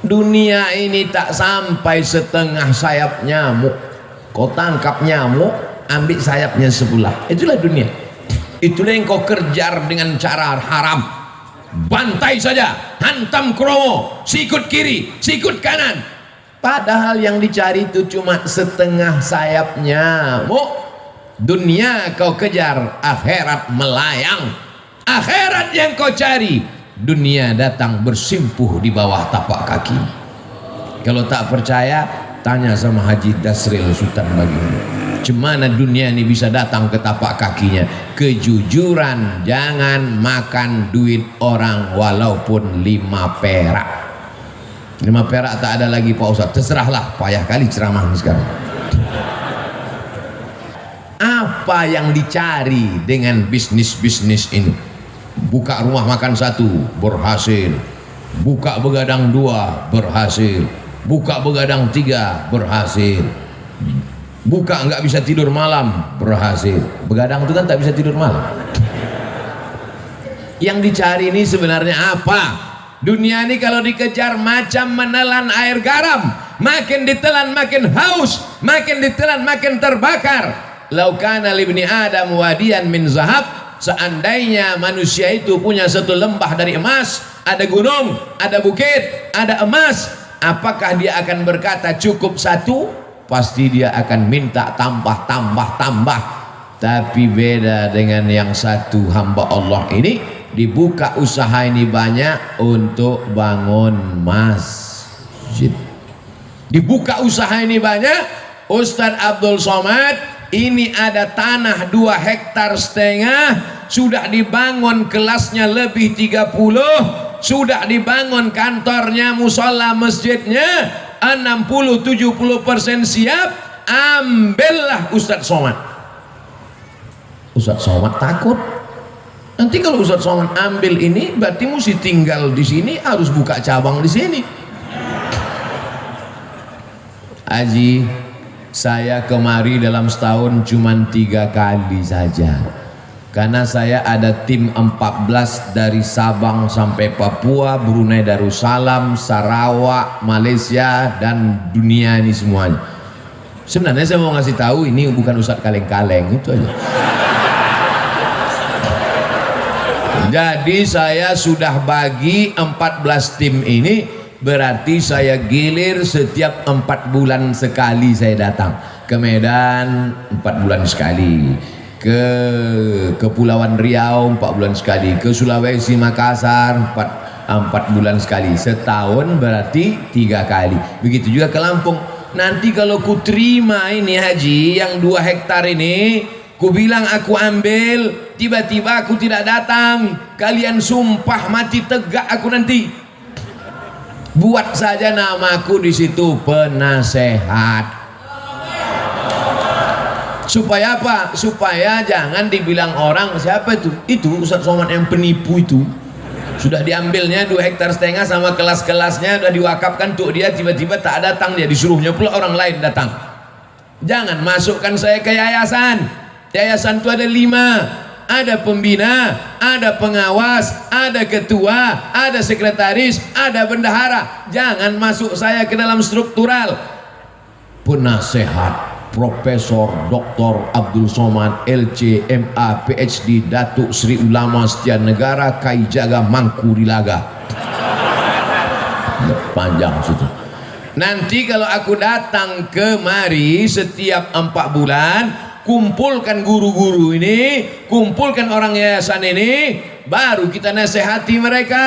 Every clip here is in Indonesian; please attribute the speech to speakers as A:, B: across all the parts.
A: Dunia ini tak sampai setengah sayap nyamuk. Kau tangkap nyamuk, ambil sayapnya sebelah. Itulah dunia. Itulah yang kau kejar dengan cara haram. Bantai saja, hantam kromo, sikut kiri, sikut kanan. Padahal yang dicari itu cuma setengah sayap nyamuk. Dunia kau kejar, akhirat melayang. Akhirat yang kau cari, dunia datang bersimpuh di bawah tapak kaki. Kalau tak percaya, tanya sama Haji Dasril Sultan Baginda. Cemana dunia ini bisa datang ke tapak kakinya? Kejujuran, jangan makan duit orang walaupun 5 perak. 5 perak tak ada lagi Pak Ustaz. Terserahlah, payah kali ceramah sekarang. Apa yang dicari dengan bisnis-bisnis ini? Buka rumah makan 1 berhasil, buka begadang 2 berhasil, buka begadang 3 berhasil, buka nggak bisa tidur malam berhasil. Begadang itu kan tak bisa tidur malam. Yang dicari ini sebenarnya apa? Dunia ini kalau dikejar macam menelan air garam, makin ditelan makin haus, makin ditelan makin terbakar. Laukana libni Adam wadiyan min zahab, seandainya manusia itu punya satu lembah dari emas, ada gunung, ada bukit, ada emas, apakah dia akan berkata cukup 1? Pasti dia akan minta tambah. Tapi beda dengan yang satu hamba Allah ini, dibuka usaha ini banyak untuk bangun masjid. Dibuka usaha ini banyak. Ustadz Abdul Somad ini ada tanah 2,5 hektar, sudah dibangun kelasnya lebih 30, sudah dibangun kantornya, musola masjidnya 60-70% siap. Ambillah Ustadz Somad. Ustadz Somad takut nanti kalau Ustadz Somad ambil ini berarti mesti tinggal di sini, harus buka cabang di sini. Haji, saya kemari dalam setahun cuma 3 kali saja, karena saya ada tim 14 dari Sabang sampai Papua, Brunei Darussalam, Sarawak, Malaysia, dan dunia ini semuanya. Sebenarnya saya mau ngasih tahu ini bukan Ustadz kaleng-kaleng, itu aja. Jadi saya sudah bagi 14 tim ini, berarti saya gilir setiap 4 bulan sekali saya datang ke Medan, 4 bulan sekali, ke Kepulauan Riau 4 bulan sekali, ke Sulawesi Makassar 4 bulan sekali. Setahun berarti 3 kali. Begitu juga ke Lampung. Nanti kalau ku terima ini haji yang 2 hektar ini, ku bilang aku ambil, tiba-tiba aku tidak datang, kalian sumpah mati tegak aku nanti. Buat saja namaku di situ penasehat. Supaya apa? Supaya jangan dibilang orang siapa itu? Itu Ustadz Somad yang penipu itu. Sudah diambilnya 2,5 hektar sama kelas-kelasnya sudah diwakafkan untuk dia, tiba-tiba tak datang, dia disuruhnya pula orang lain datang. Jangan masukkan saya ke yayasan. Yayasan itu ada 5. Ada pembina, ada pengawas, ada ketua, ada sekretaris, ada bendahara. Jangan masuk saya ke dalam struktural. Penasehat Profesor Dr. Abdul Somad LC MA PhD Datuk Sri Ulama Setia Negara Kai Jaga Mangku Dilaga. Panjang situ. Nanti kalau aku datang kemari setiap 4 bulan, kumpulkan guru-guru ini, kumpulkan orang yayasan ini, baru kita nasihati mereka.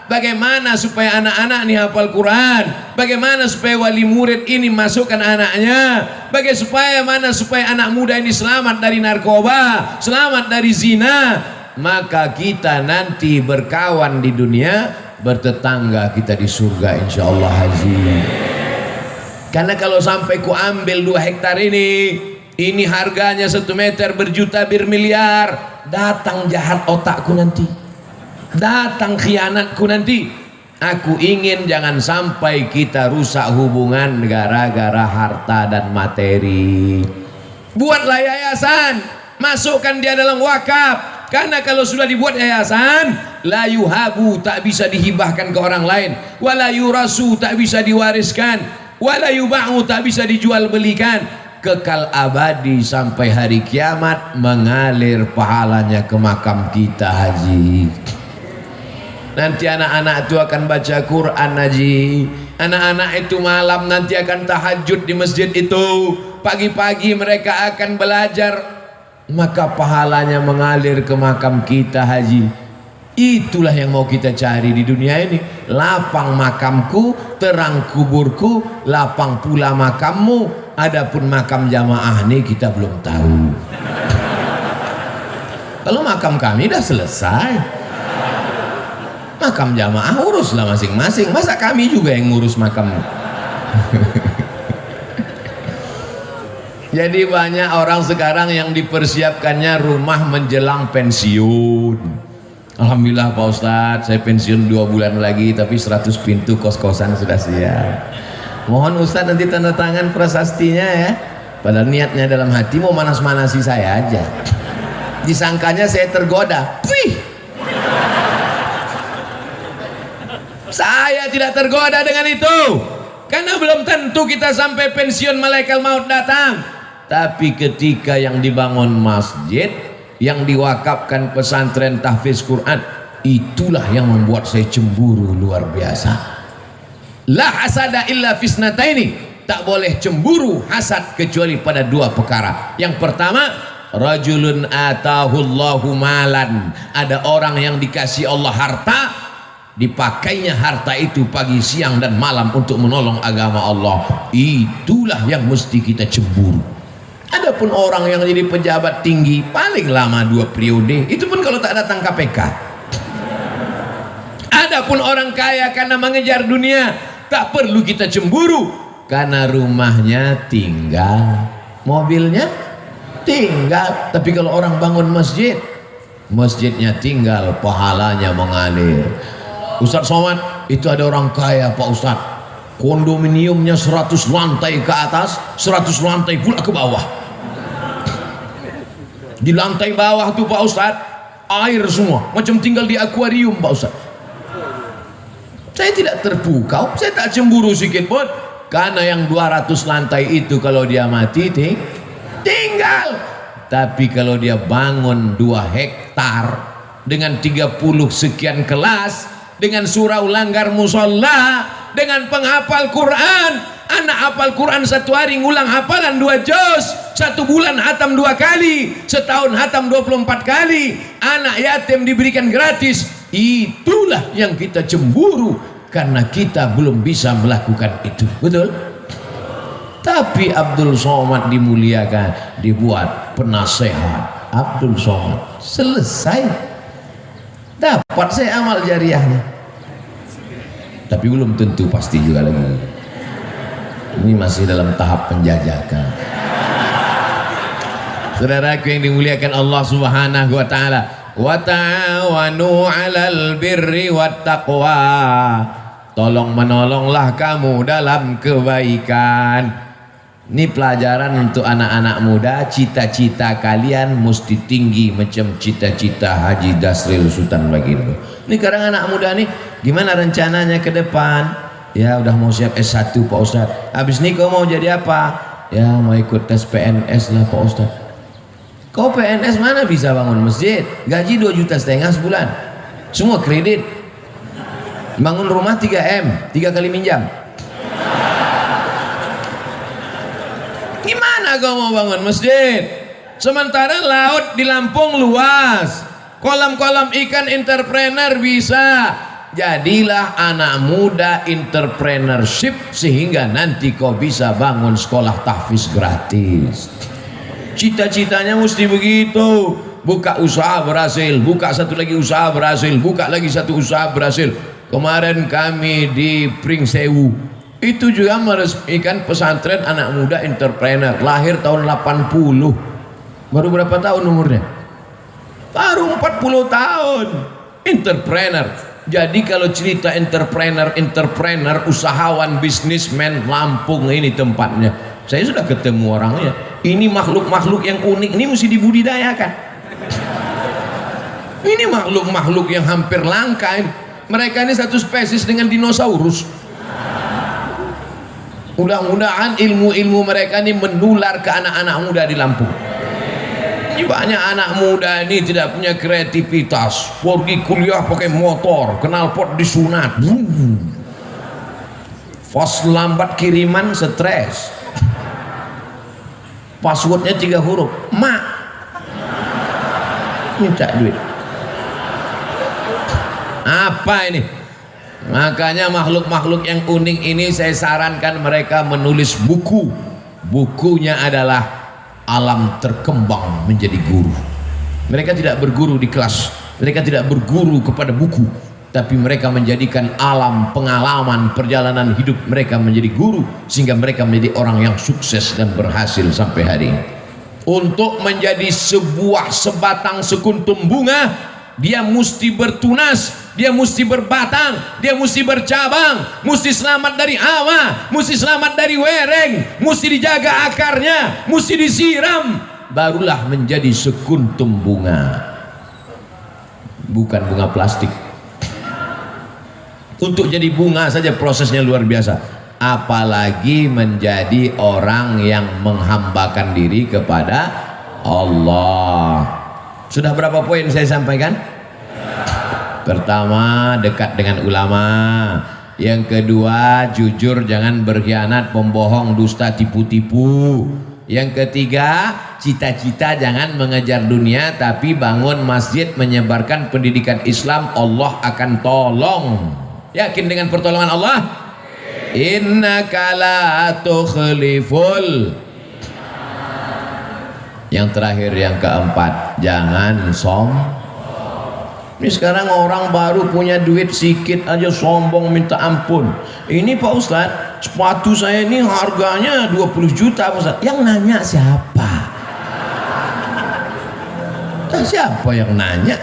A: Bagaimana supaya anak-anak ini hafal Quran, bagaimana supaya wali murid ini masukkan anaknya, bagaimana supaya anak muda ini selamat dari narkoba, selamat dari zina. Maka kita nanti berkawan di dunia, bertetangga kita di surga insyaallah haji. Karena kalau sampai ku ambil 2 hektar ini harganya 1 meter berjuta bermiliar, datang jahat otakku nanti, datang khianatku nanti. Aku ingin jangan sampai kita rusak hubungan gara-gara harta dan materi. Buatlah yayasan, masukkan dia dalam wakaf. Karena kalau sudah dibuat yayasan, la yuhabu, tak bisa dihibahkan ke orang lain, wala yurasu, tak bisa diwariskan, wala yuba'u, tak bisa dijual belikan, kekal abadi sampai hari kiamat, mengalir pahalanya ke makam kita haji. Nanti anak-anak itu akan baca Quran haji, anak-anak itu malam nanti akan tahajud di masjid itu, pagi-pagi mereka akan belajar, maka pahalanya mengalir ke makam kita haji. Itulah yang mau kita cari di dunia ini. Lapang makamku, terang kuburku, lapang pula makammu. Adapun makam jamaah ini kita belum tahu. Kalau makam kami dah selesai, makam jamaah uruslah masing-masing. Masa kami juga yang ngurus makam? Jadi banyak orang sekarang yang dipersiapkannya rumah menjelang pensiun. Alhamdulillah Pak Ustadz, saya pensiun 2 bulan lagi, tapi 100 pintu kos-kosan sudah siap. Mohon Ustadz nanti tanda tangan prasastinya ya. Padahal niatnya dalam hati mau manas-manasi saya aja. Disangkanya saya tergoda. Wih, saya tidak tergoda dengan itu, karena belum tentu kita sampai pensiun malaikat maut datang. Tapi ketika yang dibangun masjid, yang diwakafkan pesantren tahfiz Quran, itulah yang membuat saya cemburu luar biasa. La hasada illa fisnataini, tak boleh cemburu hasad kecuali pada 2 perkara. Yang pertama, rajulun atahullahu malan, ada orang yang dikasih Allah harta, dipakainya harta itu pagi, siang dan malam untuk menolong agama Allah. Itulah yang mesti kita cemburu. Adapun orang yang jadi pejabat tinggi paling lama 2 periode, itu pun kalau tak datang KPK. Adapun orang kaya karena mengejar dunia, tak perlu kita cemburu, karena rumahnya tinggal, mobilnya tinggal. Tapi kalau orang bangun masjid, masjidnya tinggal, pahalanya mengalir. Ustadz Somad, itu ada orang kaya Pak Ustadz, kondominiumnya 100 lantai ke atas, 100 lantai pula ke bawah. Di lantai bawah tuh Pak Ustadz, air semua, macam tinggal di akuarium Pak Ustadz. Saya tidak terpukau, saya tak cemburu sedikit pun, karena yang 200 lantai itu kalau dia mati tinggal. Tapi kalau dia bangun 2 hektar dengan 30 sekian kelas, dengan surau langgar musola, dengan penghafal Quran, anak hafal Quran 1 hari ngulang hafalan 2 juz, 1 bulan hatam 2 kali, setahun hatam 24 kali, anak yatim diberikan gratis. Itulah yang kita cemburu, karena kita belum bisa melakukan itu. Betul? Tapi Abdul Somad dimuliakan, dibuat penasehat Abdul Somad, selesai, dapat saya amal jariahnya. Tapi belum tentu pasti juga lagi. Ini masih dalam tahap penjajakan. Saudaraku yang dimuliakan Allah Subhanahu wa taala, wa ta'awanu 'alal birri wat taqwa. Tolong menolonglah kamu dalam kebaikan. Ini pelajaran untuk anak-anak muda. Cita-cita kalian mesti tinggi macam cita-cita Haji Dasril Sultan Baginda. Ini sekarang anak muda nih, gimana rencananya ke depan? Ya udah mau siap S1 Pak Ustadz. Habis ini kau mau jadi apa? Ya mau ikut tes PNS lah Pak Ustadz. Kau PNS mana bisa bangun masjid? Gaji 2,5 juta sebulan, semua kredit. Bangun rumah 3M, 3 kali minjam. Gimana kau mau bangun masjid? Sementara laut di Lampung luas, kolam-kolam ikan entrepreneur bisa. Jadilah anak muda entrepreneurship, sehingga nanti kau bisa bangun sekolah tahfiz gratis. Cita-citanya mesti begitu. Buka usaha berhasil, buka satu lagi usaha berhasil, buka lagi satu usaha berhasil. Kemarin kami di Pringsewu itu juga meresmikan pesantren anak muda entrepreneur, lahir tahun 80. Baru berapa tahun umurnya? Baru 40 tahun. Entrepreneur. Jadi kalau cerita entrepreneur, usahawan, bisnismen, Lampung ini tempatnya. Saya sudah ketemu orangnya. Ini makhluk-makhluk yang unik, ini mesti dibudidayakan. Ini makhluk-makhluk yang hampir langka ini. Mereka ini satu spesies dengan dinosaurus. Mudah-mudahan ilmu-ilmu mereka ini menular ke anak-anak muda di Lampung. Ini banyak anak muda ini tidak punya kreativitas, pergi kuliah pakai motor, knalpot disunat, pas lambat kiriman stres, passwordnya 3 huruf, mak minta duit. Apa ini? Makanya makhluk-makhluk yang unik ini saya sarankan mereka menulis buku. Bukunya adalah alam terkembang menjadi guru. Mereka tidak berguru di kelas, mereka tidak berguru kepada buku, tapi mereka menjadikan alam pengalaman perjalanan hidup mereka menjadi guru, sehingga mereka menjadi orang yang sukses dan berhasil sampai hari ini. Untuk menjadi sebuah sebatang sekuntum bunga, dia mesti bertunas, dia mesti berbatang, dia mesti bercabang, mesti selamat dari hawa, mesti selamat dari wereng, mesti dijaga akarnya, mesti disiram, barulah menjadi sekuntum bunga, bukan bunga plastik. Untuk jadi bunga saja prosesnya luar biasa, apalagi menjadi orang yang menghambakan diri kepada Allah. Sudah berapa poin saya sampaikan? Pertama, dekat dengan ulama. Yang kedua, jujur, jangan berkhianat, pembohong, dusta, tipu-tipu. Yang ketiga, cita-cita jangan mengejar dunia, tapi bangun masjid, menyebarkan pendidikan Islam, Allah akan tolong. Yakin dengan pertolongan Allah? Innaka la tukhliful. Yang terakhir, yang keempat, jangan ini sekarang orang baru punya duit sedikit aja sombong minta ampun. Ini Pak Ustadz, sepatu saya ini harganya 20 juta Pak Ustadz. Yang nanya siapa? Siapa yang nanya?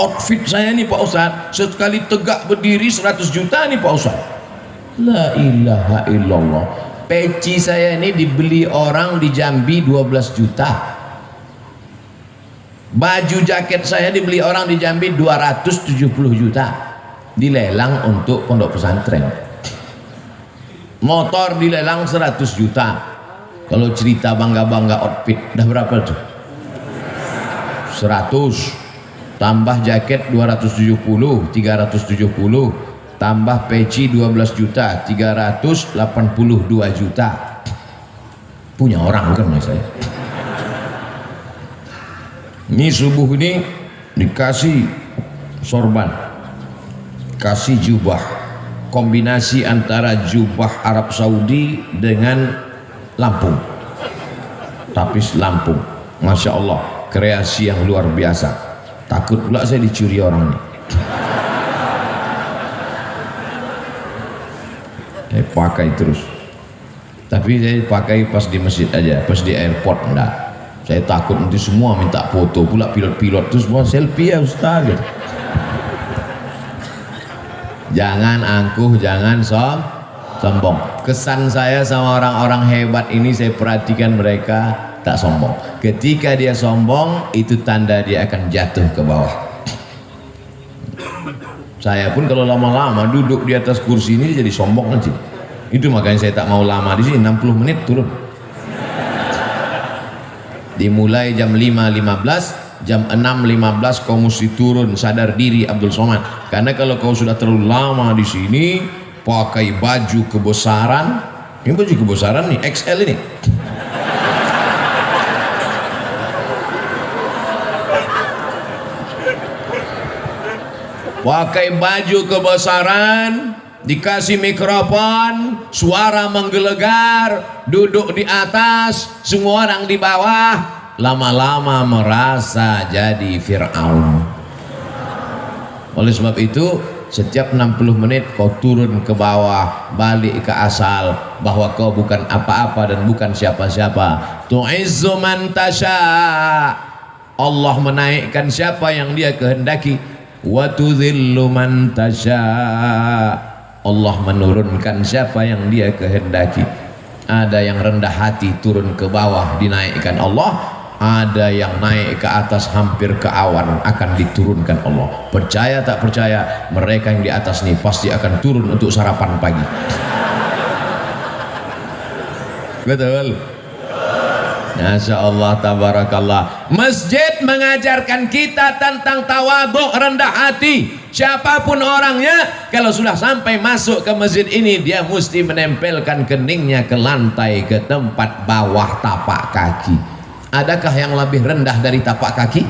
A: Outfit saya ini Pak Ustadz, sekali tegak berdiri 100 juta nih Pak Ustadz. La ilaha illallah. Peci saya ini dibeli orang di Jambi 12 juta. Baju jaket saya dibeli orang di Jambi 270 juta. Dilelang untuk pondok pesantren. Motor dilelang 100 juta. Kalau cerita bangga-bangga outfit, dah berapa tuh? 100. Tambah jaket 270, 370. Tambah peci 12 juta, 382 juta. Punya orang bukan mas saya. Ini subuh ini dikasih sorban, kasih jubah, kombinasi antara jubah Arab Saudi dengan Lampung, tapis Lampung. Masya Allah, kreasi yang luar biasa. Takut pula saya dicuri orang ini. Saya pakai terus, tapi saya pakai pas di masjid aja, pas di airport enggak. Saya takut nanti semua minta foto, pula pilot-pilot terus semua selfie ya Ustaz. Jangan angkuh, jangan sombong. Kesan saya sama orang-orang hebat ini, saya perhatikan mereka tak sombong. Ketika dia sombong, itu tanda dia akan jatuh ke bawah. Saya pun kalau lama-lama duduk di atas kursi ini jadi sombong nanti. Itu makanya saya tak mau lama di sini, 60 menit turun. Dimulai jam 5.15, jam 6.15 kau mesti turun, sadar diri Abdul Somad. Karena kalau kau sudah terlalu lama di sini, pakai baju kebesaran, ini baju kebesaran nih, XL ini. Pakai baju kebesaran, dikasih mikrofon, suara menggelegar, duduk di atas, semua orang di bawah, lama-lama merasa jadi Fir'aun. Oleh sebab itu, setiap 60 menit kau turun ke bawah, balik ke asal, bahwa kau bukan apa-apa dan bukan siapa-siapa. Tu'izzu man tasha, Allah menaikkan siapa yang dia kehendaki. Wa tudhillu man tasha, Allah menurunkan siapa yang dia kehendaki. Ada yang rendah hati turun ke bawah dinaikkan Allah, ada yang naik ke atas hampir ke awan akan diturunkan Allah. Percaya tak percaya, mereka yang di atas nih pasti akan turun untuk sarapan pagi. Betul. Masya Allah, tabarakallah. Masjid mengajarkan kita tentang tawadhu, rendah hati. Siapapun orangnya, kalau sudah sampai masuk ke masjid ini, dia mesti menempelkan keningnya ke lantai, ke tempat bawah tapak kaki. Adakah yang lebih rendah dari tapak kaki?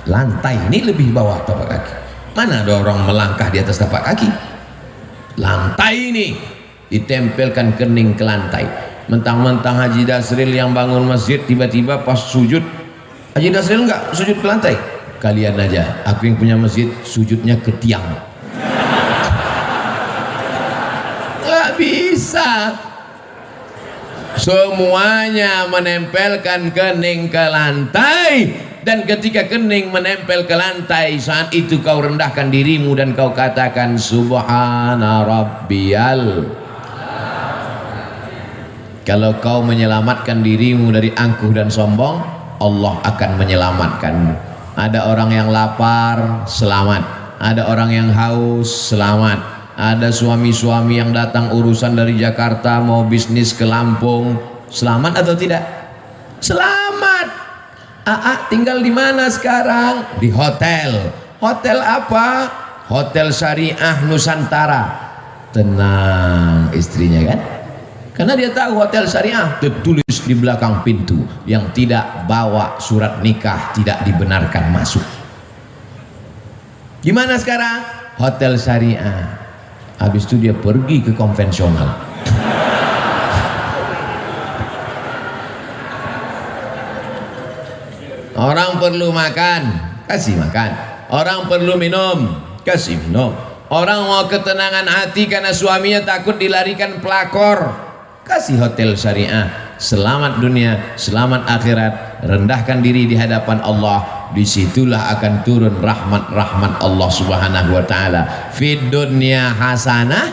A: Lantai ini lebih bawah tapak kaki. Mana ada orang melangkah di atas tapak kaki? Lantai ini ditempelkan kening ke lantai. Mentang-mentang Haji Dasril yang bangun masjid, tiba-tiba pas sujud, Haji Dasril enggak sujud ke lantai. Kalian aja, aku yang punya masjid sujudnya ke tiang. Nggak bisa. Semuanya menempelkan kening ke lantai, dan ketika kening menempel ke lantai, saat itu kau rendahkan dirimu dan kau katakan subhana rabbiyal. Kalau kau menyelamatkan dirimu dari angkuh dan sombong, Allah akan menyelamatkanmu. Ada orang yang lapar, selamat. Ada orang yang haus, selamat. Ada suami-suami yang datang urusan dari Jakarta mau bisnis ke Lampung, selamat atau tidak? Selamat. Tinggal di mana sekarang? Di hotel. Hotel apa? Hotel Syariah Nusantara. Tenang istrinya kan? Karena dia tahu hotel syariah tertulis di belakang pintu, yang tidak bawa surat nikah tidak dibenarkan masuk. Gimana sekarang? Hotel syariah. Habis itu dia pergi ke konvensional. Orang perlu makan, kasih makan. Orang perlu minum, kasih minum. Orang mau ketenangan hati karena suaminya takut dilarikan pelakor, kasih hotel syariah. Selamat dunia, selamat akhirat. Rendahkan diri di hadapan Allah, disitulah akan turun rahmat-rahmat Allah subhanahu wa ta'ala. Fid dunya hasanah,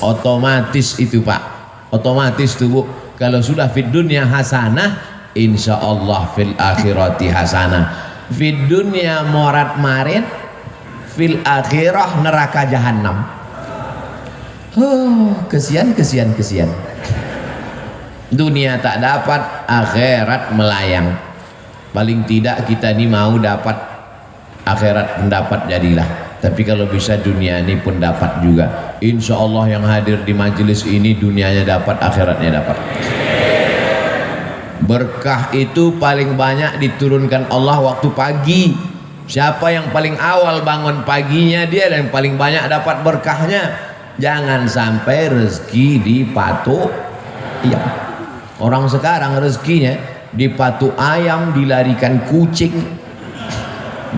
A: otomatis itu Pak, otomatis tuh Bu. Kalau sudah fid dunya hasanah, insya Allah fil akhirati hasanah. Fid dunya morat marit, fil akhirah neraka jahannam. Kesian. Dunia tak dapat, akhirat melayang. Paling tidak kita ini mau dapat akhirat pendapat jadilah. Tapi kalau bisa dunia ini pun dapat juga. Insya Allah yang hadir di majelis ini dunianya dapat, akhiratnya dapat. Berkah itu paling banyak diturunkan Allah waktu pagi. Siapa yang paling awal bangun paginya, dia yang paling banyak dapat berkahnya. Jangan sampai rezeki dipatuk. Iya. Orang sekarang rezekinya dipatuk ayam, dilarikan kucing,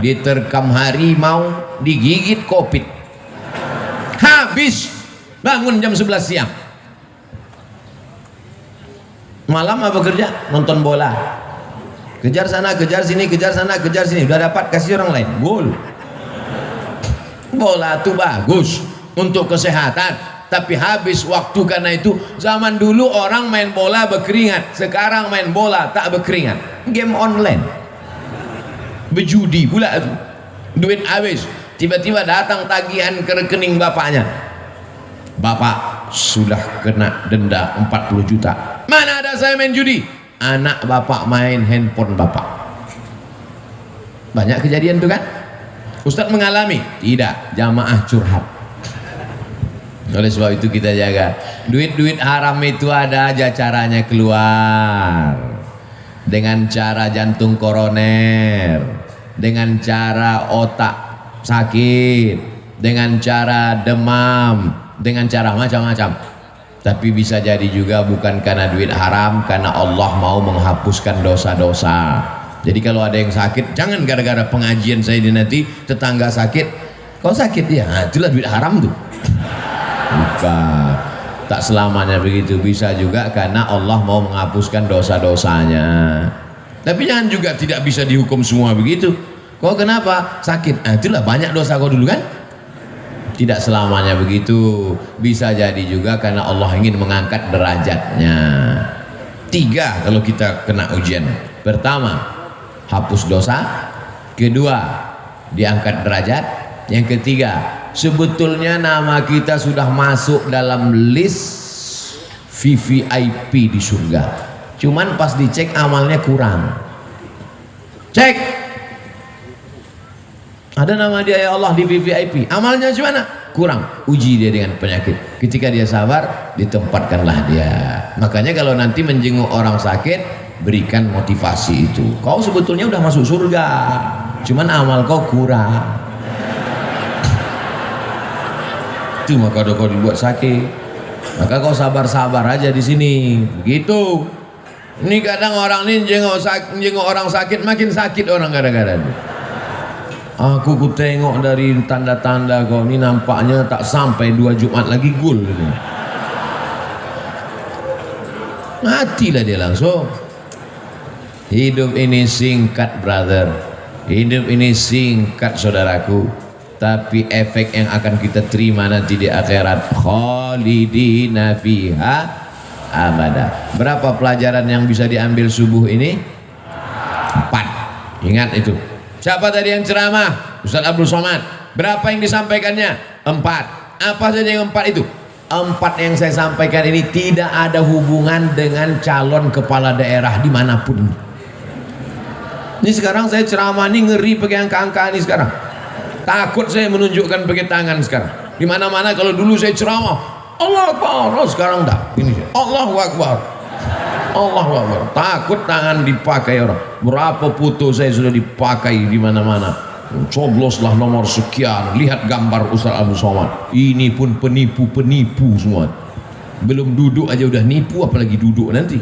A: diterkam harimau, digigit kopit. Habis bangun jam 11 siang. Malam apa kerja? Nonton bola. Kejar sana, kejar sini, kejar sana, kejar sini. Udah dapat, kasih orang lain. Gol. Bola tuh bagus untuk kesehatan, tapi habis waktu. Karena itu zaman dulu orang main bola berkeringat, sekarang main bola tak berkeringat. Game online, berjudi pula itu, duit habis. Tiba-tiba datang tagihan ke rekening bapaknya, bapak sudah kena denda 40 juta. Mana ada saya main judi? Anak bapak main handphone bapak. Banyak kejadian tuh kan. Ustadz mengalami? Tidak, jamaah curhat. Oleh sebab itu kita jaga. Duit-duit haram itu ada aja caranya keluar. Dengan cara jantung koroner, dengan cara otak sakit, dengan cara demam, dengan cara macam-macam. Tapi bisa jadi juga bukan karena duit haram, karena Allah mau menghapuskan dosa-dosa. Jadi kalau ada yang sakit, jangan gara-gara pengajian saya ini nanti tetangga sakit, kau sakit ya, nah, itulah duit haram tuh. Bukan, tak selamanya begitu. Bisa juga karena Allah mau menghapuskan dosa-dosanya. Tapi jangan juga tidak bisa dihukum semua begitu. Kau kenapa sakit? Nah, itulah banyak dosa kau dulu kan. Tidak selamanya begitu. Bisa jadi juga karena Allah ingin mengangkat derajatnya. Tiga kalau kita kena ujian. Pertama, hapus dosa. Kedua, diangkat derajat. Yang ketiga, sebetulnya nama kita sudah masuk dalam list VVIP di surga. Cuman pas dicek amalnya kurang. Cek, ada nama dia ya Allah di VVIP, amalnya gimana? Kurang. Uji dia dengan penyakit. Ketika dia sabar, ditempatkanlah dia. Makanya kalau nanti menjenguk orang sakit, berikan motivasi itu. Kau sebetulnya udah masuk surga, cuman amal kau kurang. Itu maka kau dibuat sakit. Maka kau sabar-sabar aja di sini. Begitu. Ini kadang orang ini jenguk orang sakit, makin sakit orang kadang-kadang. Aku tengok dari tanda-tanda kau ini nampaknya tak sampai 2 Jumat lagi gul ini. Matilah dia langsung. Hidup ini singkat brother. Hidup ini singkat saudaraku. Tapi efek yang akan kita terima nanti di akhirat, khalidina fiha abada. Berapa pelajaran yang bisa diambil subuh ini? 4. Ingat itu. Siapa tadi yang ceramah? Ustaz Abdul Somad. Berapa yang disampaikannya? 4. Apa saja yang 4 itu? 4 yang saya sampaikan ini tidak ada hubungan dengan calon kepala daerah dimanapun. Ini sekarang saya ceramah ini ngeri pakai angka-angka ini sekarang. Takut saya menunjukkan pakai tangan sekarang. Di mana-mana kalau dulu saya ceramah, Allah Akbar. Oh, sekarang enggak. Ini Allahu Akbar. Allahu Akbar. Takut tangan dipakai orang. Berapa foto saya sudah dipakai di mana-mana. Cobloslah nomor sekian. Lihat gambar Ustaz Abdul Somad. Ini pun penipu-penipu semua. Belum duduk aja udah nipu, apalagi duduk nanti.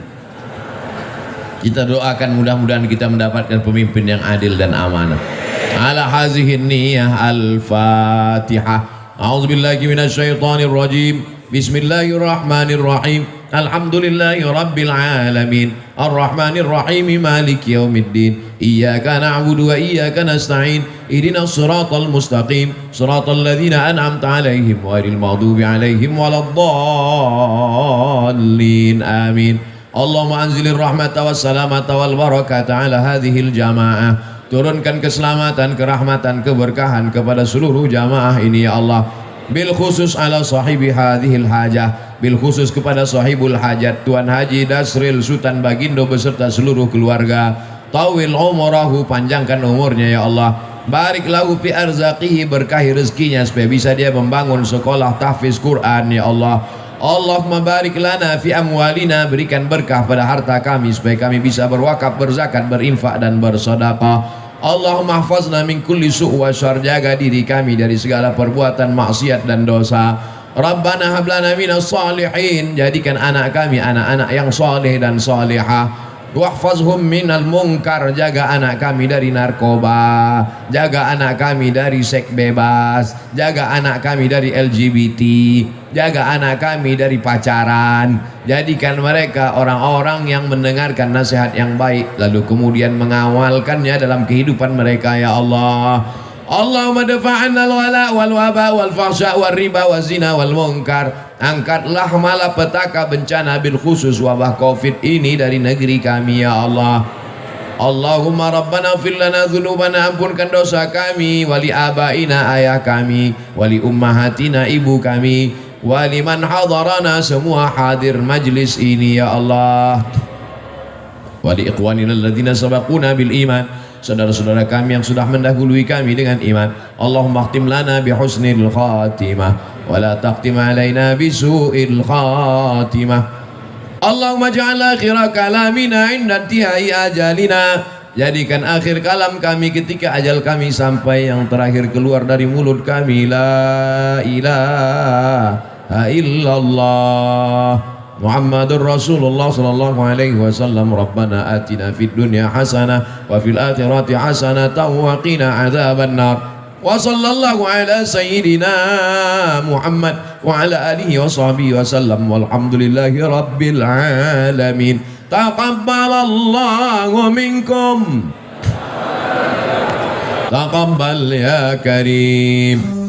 A: Kita doakan mudah-mudahan kita mendapatkan pemimpin yang adil dan amanah. Ala hazihin niyah al-Fatihah. A'udzubillahi minasyaitonir rajim. Bismillahirrahmanirrahim. Alhamdulillahi rabbil alamin. Ar-Rahmanir Rahim. Maliki yaumiddin. Iyyaka na'budu wa iyyaka nasta'in. Ihdinas siratal mustaqim. Siratal ladzina an'amta 'alaihim ghairil maghdubi 'alaihim waladdallin. Amin. Allahumma anzilir rahmata was salamata wal barakata 'ala hadhil jamaah. Turunkan keselamatan, kerahmatan, keberkahan kepada seluruh jamaah ini ya Allah. Bil khusus ala sahibi hadhil hajah, bil khusus kepada sahibul hajat Tuan Haji Dasril Sultan Bagindo beserta seluruh keluarga. Tawil umurahu, panjangkan umurnya ya Allah. Barik lahu fi arzaqihi, berkahi rezekinya supaya bisa dia membangun sekolah tahfiz Quran ya Allah. Allahumma barik lana fi amwalina, berikan berkah pada harta kami supaya kami bisa berwakaf, berzakat, berinfak dan bersedekah. Allahumma hafazna min kulli su' wa syarr, jaga diri kami dari segala perbuatan maksiat dan dosa. Rabbana hab lana minas salihin, jadikan anak kami anak-anak yang saleh dan salihah. Wahfazhum minal munkar, jaga anak kami dari narkoba, jaga anak kami dari seks bebas, jaga anak kami dari LGBT, jaga anak kami dari pacaran. Jadikan mereka orang-orang yang mendengarkan nasihat yang baik lalu kemudian mengawalkannya dalam kehidupan mereka ya Allah. Allahumma dafa'anna al-wala wal waba wal fahsya wal riba wal zina wal munkar. Angkatlah malapetaka bencana bil khusus wabah Covid ini dari negeri kami ya Allah. Allahumma rabbana fir lana dzunubana, ampunkan dosa kami, wali abaina ayah kami, wali ummahatina ibu kami, wali man hadarana semua hadir majlis ini ya Allah. Wali ikhwanina alladzina sabaquna bil iman, saudara-saudara kami yang sudah mendahului kami dengan iman. Allahumma khtim lana bi husnil khatimah wa la taqtim alaina bi su'il khatimah. Allahumma ja'al akhira kalamina inda intihai ajalina, jadikan akhir kalam kami ketika ajal kami sampai, yang terakhir keluar dari mulut kami la ilaha illallah Muhammadur Rasulullah sallallahu alaihi wasallam. Rabbana atina fid dunya hasanah wa fil akhirati hasanah wa qina adzabannar. Wa sallallahu ala sayyidina Muhammad wa ala alihi wa sahbihi wasallam, walhamdulillahi rabbil alamin. Taqabbalallahu minkum, taqabbal ya karim.